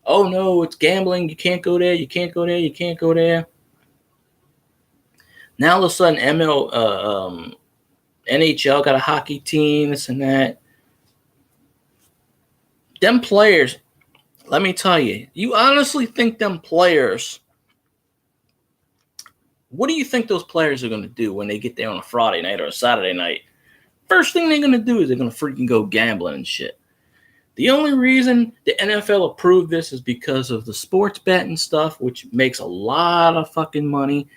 Oh no, it's gambling. You can't go there. You can't go there. You can't go there. Now all of a sudden, NHL got a hockey team, this and that. Them players, let me tell you, you honestly think them players, what do you think those players are going to do when they get there on a Friday night or a Saturday night? First thing they're going to do is they're going to freaking go gambling and shit. The only reason the NFL approved this is because of the sports betting stuff, which makes a lot of fucking money.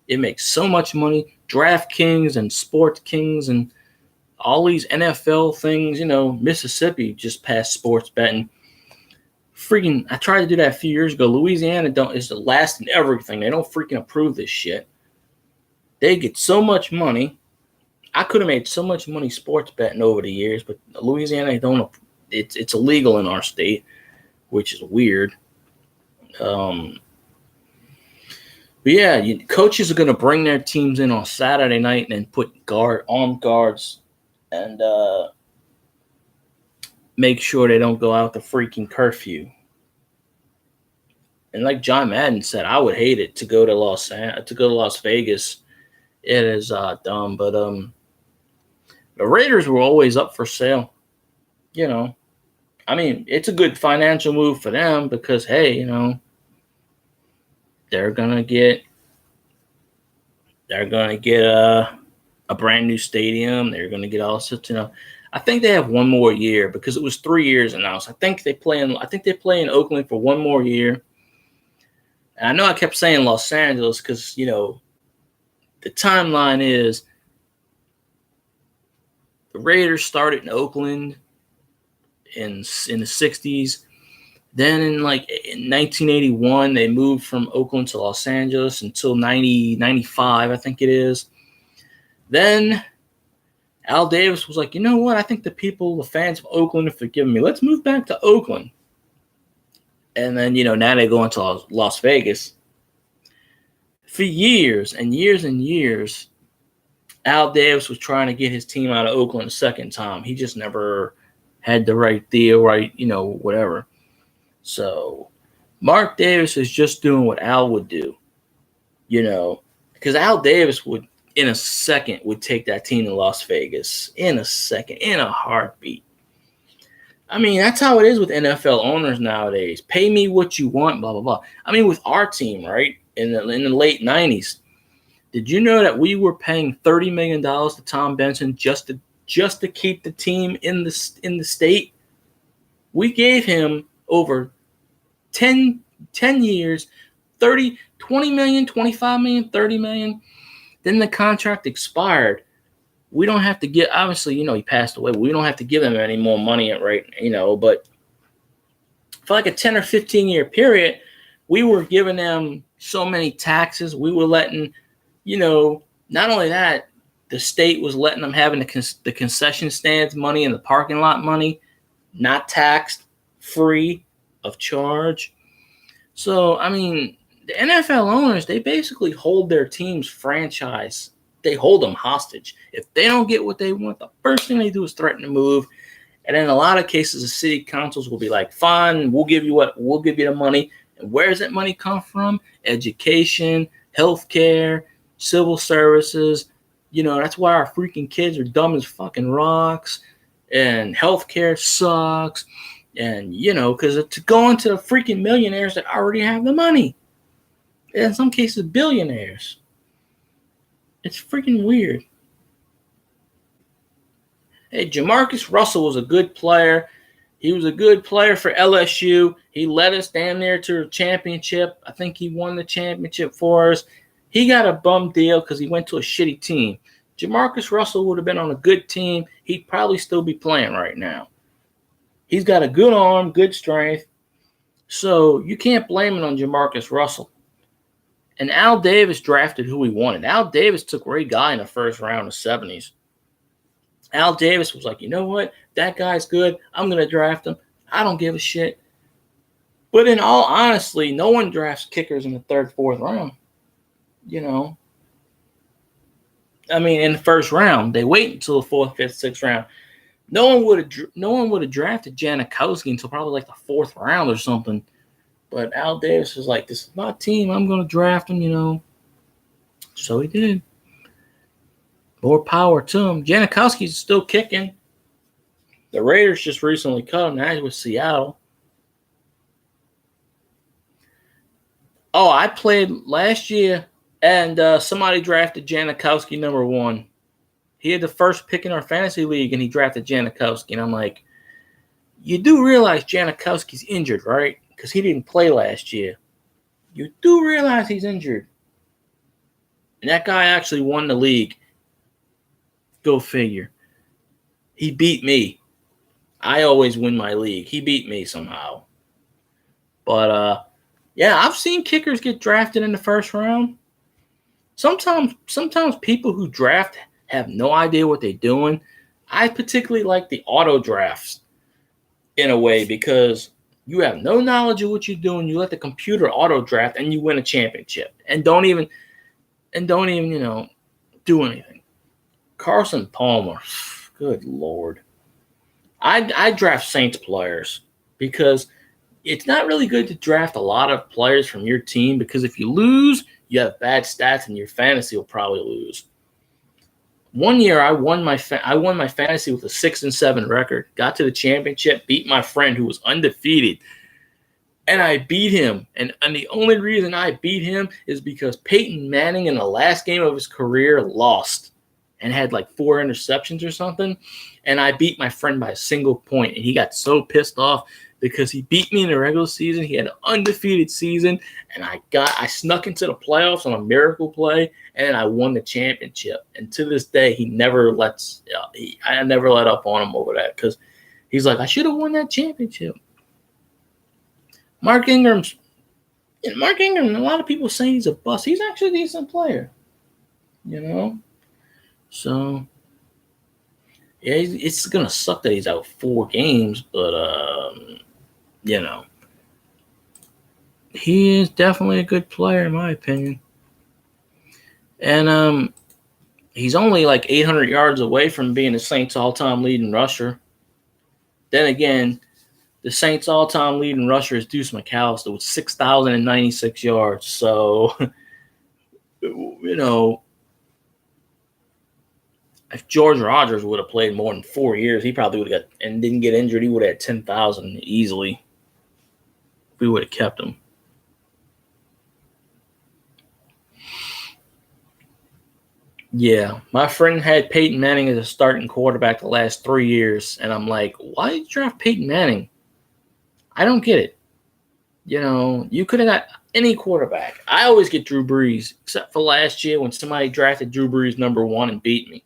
It makes so much money. DraftKings and Sports Kings and all these NFL things, Mississippi just passed sports betting. Freaking, I tried to do that a few years ago. Louisiana is the last in everything. They don't freaking approve this shit. They get so much money. I could have made so much money sports betting over the years, but Louisiana don't. It's illegal in our state, which is weird. But yeah, coaches are going to bring their teams in on Saturday night and then put armed guards and make sure they don't go out the freaking curfew. And like John Madden said, I would hate it to go to Las Vegas. It is dumb, but the Raiders were always up for sale. It's a good financial move for them because hey, they're gonna get a brand new stadium. They're gonna get all sorts. I think they have one more year because it was 3 years announced. I think they play in Oakland for one more year. And I know I kept saying Los Angeles because the timeline is the Raiders started in Oakland in the 60s. Then in 1981, they moved from Oakland to Los Angeles until 95, I think it is. Then Al Davis was like, you know what? I think the fans of Oakland have forgiven me. Let's move back to Oakland. And then, now they go into Las Vegas. For years and years and years, Al Davis was trying to get his team out of Oakland a second time. He just never had the right deal, whatever. So Mark Davis is just doing what Al would do, because Al Davis would, in a second, would take that team to Las Vegas in a second, in a heartbeat. That's how it is with NFL owners nowadays. Pay me what you want, blah, blah, blah. With our team, right, in the late 90s, did you know that we were paying $30 million to Tom Benson just to keep the team in the state? We gave him over 10 years, 20 million, 25 million, 30 million. Then the contract expired. We don't have to get, obviously, he passed away. We don't have to give them any more money, right? But for like a 10 or 15 year period, we were giving them so many taxes. We were letting, not only that, the state was letting them having the concession stands money and the parking lot money, not taxed, free of charge. So, The NFL owners, they basically hold their team's franchise. They hold them hostage. If they don't get what they want, the first thing they do is threaten to move. And in a lot of cases, the city councils will be like, fine, we'll give you the money. And where does that money come from? Education, healthcare, civil services. That's why our freaking kids are dumb as fucking rocks. And healthcare sucks. And, because it's going to the freaking millionaires that already have the money. And in some cases, billionaires. It's freaking weird. Hey, Jamarcus Russell was a good player. He was a good player for LSU. He led us damn near to a championship. I think he won the championship for us. He got a bum deal because he went to a shitty team. Jamarcus Russell would have been on a good team. He'd probably still be playing right now. He's got a good arm, good strength. So you can't blame it on Jamarcus Russell. And Al Davis drafted who he wanted. Al Davis took Ray Guy in the first round of the 70s. Al Davis was like, you know what? That guy's good. I'm going to draft him. I don't give a shit. But in all honesty, no one drafts kickers in the third, fourth round. In the first round. They wait until the fourth, fifth, sixth round. No one would have drafted Janikowski until probably like the fourth round or something. But Al Davis was like, this is my team. I'm going to draft him, So he did. More power to him. Janikowski's still kicking. The Raiders just recently cut him. Now he's with Seattle. Oh, I played last year, and somebody drafted Janikowski number 1. He had the first pick in our fantasy league, and he drafted Janikowski. And I'm like, you do realize Janikowski's injured, right? Because he didn't play last year. You do realize he's injured. And that guy actually won the league. Go figure. He beat me. I always win my league. He beat me somehow. But, yeah, I've seen kickers get drafted in the first round. Sometimes people who draft have no idea what they're doing. I particularly like the auto drafts in a way because you have no knowledge of what you're doing. You let the computer auto draft and you win a championship and don't even, do anything. Carson Palmer, good Lord. I draft Saints players because it's not really good to draft a lot of players from your team because if you lose, you have bad stats and your fantasy will probably lose. One year I won my fantasy with a 6-7 record, got to the championship, beat my friend who was undefeated, and I beat him. And the only reason I beat him is because Peyton Manning in the last game of his career lost and had like 4 interceptions or something, and I beat my friend by a single point, and he got so pissed off because he beat me in the regular season. He had an undefeated season, and I snuck into the playoffs on a miracle play, and I won the championship. And to this day, I never let up on him over that because he's like, I should have won that championship. Mark Ingram, a lot of people say he's a bust. He's actually a decent player, So, yeah, it's going to suck that he's out 4 games, but, he is definitely a good player in my opinion. And he's only like 800 yards away from being the Saints' all-time leading rusher. Then again, the Saints' all-time leading rusher is Deuce McAllister with 6,096 yards. So, if George Rogers would have played more than 4 years, he probably would have got and didn't get injured. He would have had 10,000 easily if we would have kept him. Yeah, my friend had Peyton Manning as a starting quarterback the last 3 years, and I'm like, why did you draft Peyton Manning? I don't get it. You could have got any quarterback. I always get Drew Brees, except for last year when somebody drafted Drew Brees number 1 and beat me.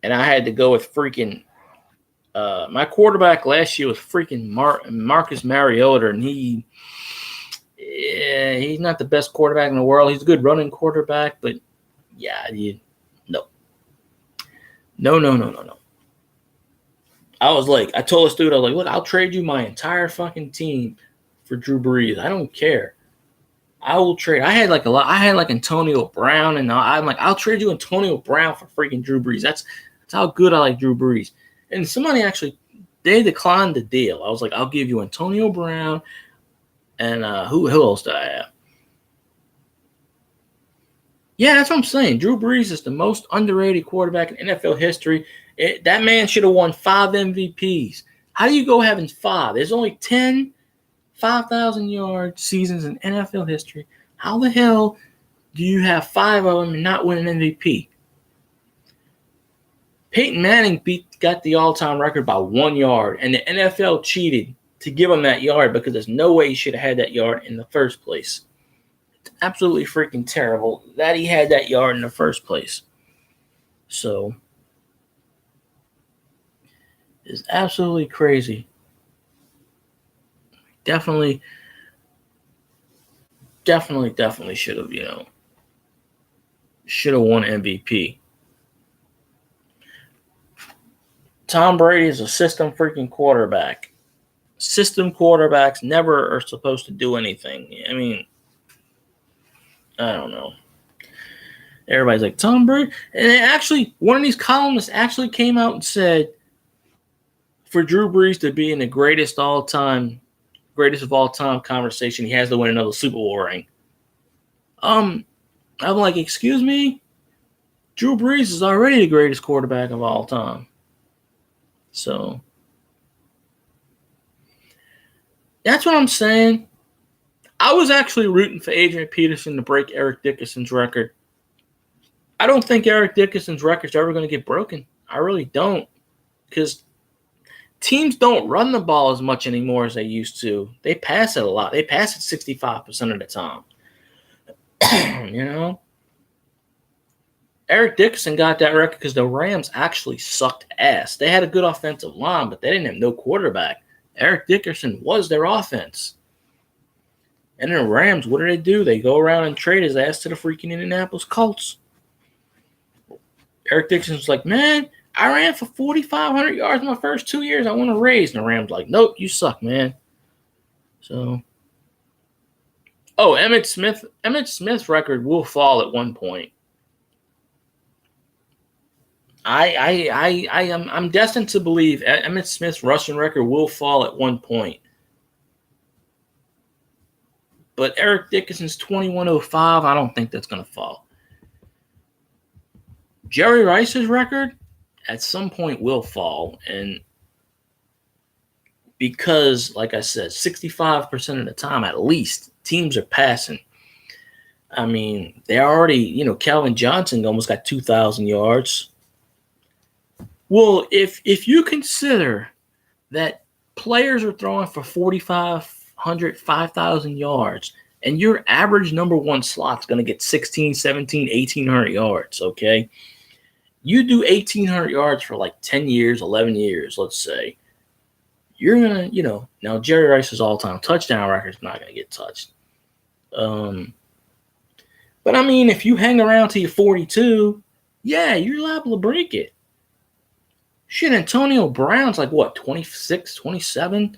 And I had to go with freaking my quarterback last year was freaking Marcus Mariota, and he's not the best quarterback in the world. He's a good running quarterback, but no. I told this dude, I was like, look, I'll trade you my entire fucking team for Drew Brees. I don't care. I will trade. I had like Antonio Brown, and I'm like, I'll trade you Antonio Brown for freaking Drew Brees. That's how good I like Drew Brees. And somebody actually, they declined the deal. I was like, I'll give you Antonio Brown, and who else do I have? Yeah, that's what I'm saying. Drew Brees is the most underrated quarterback in NFL history. That man should have won 5 MVPs. How do you go having 5? There's only 10 5,000-yard seasons in NFL history. How the hell do you have 5 of them and not win an MVP? Peyton Manning got the all-time record by 1 yard, and the NFL cheated to give him that yard because there's no way he should have had that yard in the first place. It's absolutely freaking terrible that he had that yard in the first place. So, it's absolutely crazy. Definitely should have, should have won MVP. Tom Brady is a system freaking quarterback. System quarterbacks never are supposed to do anything. I mean, I don't know. Everybody's like, Tom Brady. And actually, one of these columnists actually came out and said, for Drew Brees to be in the greatest of all time conversation, he has to win another Super Bowl ring. I'm like, excuse me? Drew Brees is already the greatest quarterback of all time. So, that's what I'm saying. I was actually rooting for Adrian Peterson to break Eric Dickerson's record. I don't think Eric Dickerson's record's ever going to get broken. I really don't. Because teams don't run the ball as much anymore as they used to. They pass it a lot. They pass it 65% of the time. Eric Dickerson got that record because the Rams actually sucked ass. They had a good offensive line, but they didn't have no quarterback. Eric Dickerson was their offense. And the Rams, what do? They go around and trade his ass to the freaking Indianapolis Colts. Eric Dickerson's like, man, I ran for 4,500 yards in my first 2 years. I want to raise. And the Rams like, nope, you suck, man. So, Emmitt Smith's record will fall at one point. I'm destined to believe Emmitt Smith's rushing record will fall at one point. But Eric Dickerson's 2105, I don't think that's going to fall. Jerry Rice's record at some point will fall. And because, like I said, 65% of the time at least, teams are passing. I mean, they already, Calvin Johnson almost got 2,000 yards. Well, if you consider that players are throwing for 4,500, 5,000 yards, and your average number one slot's going to get 16, 17, 1,800 yards, okay? You do 1,800 yards for like 10 years, 11 years, let's say. You're going to, now Jerry Rice's all-time touchdown record is not going to get touched. But, I mean, if you hang around till you're 42, yeah, you're liable to break it. Shit, Antonio Brown's like, what, 26, 27?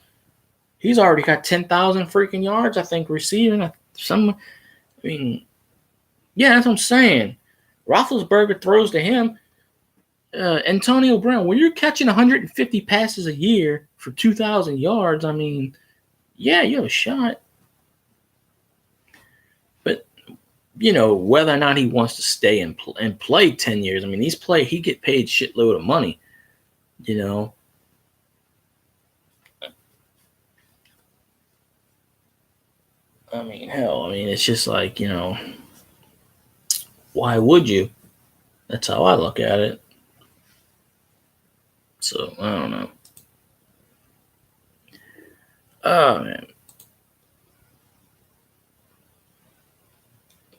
He's already got 10,000 freaking yards, I think, receiving. Yeah, that's what I'm saying. Roethlisberger throws to him. Antonio Brown, when you're catching 150 passes a year for 2,000 yards, I mean, yeah, you have a shot. But, whether or not he wants to stay and play 10 years, I mean, he get paid shitload of money, I mean, hell, it's just like, why would you? That's how I look at it. So, I don't know. Oh,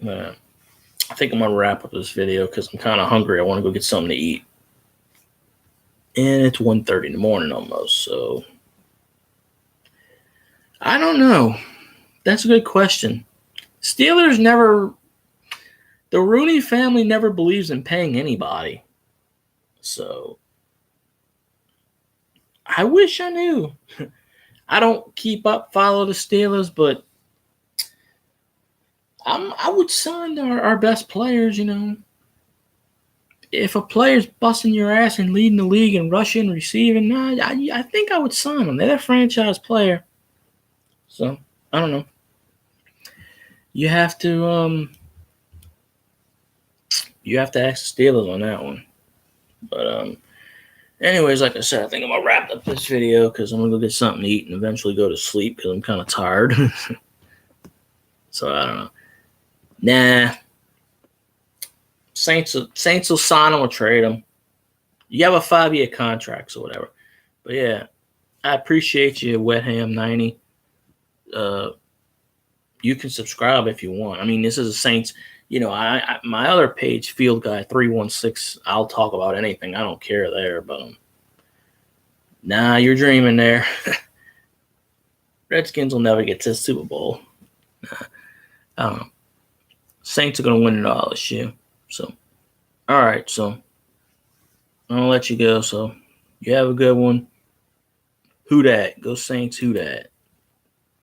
man. I think I'm going to wrap up this video because I'm kind of hungry. I want to go get something to eat. And it's 1:30 in the morning almost, so I don't know. That's a good question. The Rooney family never believes in paying anybody. So, I wish I knew. I don't follow the Steelers, but I would sign our best players, you know. If a player's busting your ass and leading the league in rushing, receiving, I think I would sign them. They're a franchise player. So, I don't know. You have to ask the Steelers on that one. But anyways, like I said, I think I'm gonna wrap up this video because I'm gonna go get something to eat and eventually go to sleep because I'm kind of tired. So I don't know. Nah. Saints will sign him or trade him. You have a 5-year contract or whatever. But yeah, I appreciate you, Wetham90. You can subscribe if you want. I mean, this is a Saints. You know, my other page, Field Guy 316. I'll talk about anything. I don't care there, but nah, you're dreaming there. Redskins will never get to the Super Bowl. I don't know. Saints are gonna win it all this year. So, all right. So I'm gonna let you go. So you have a good one. Who dat? Go Saints. Who dat?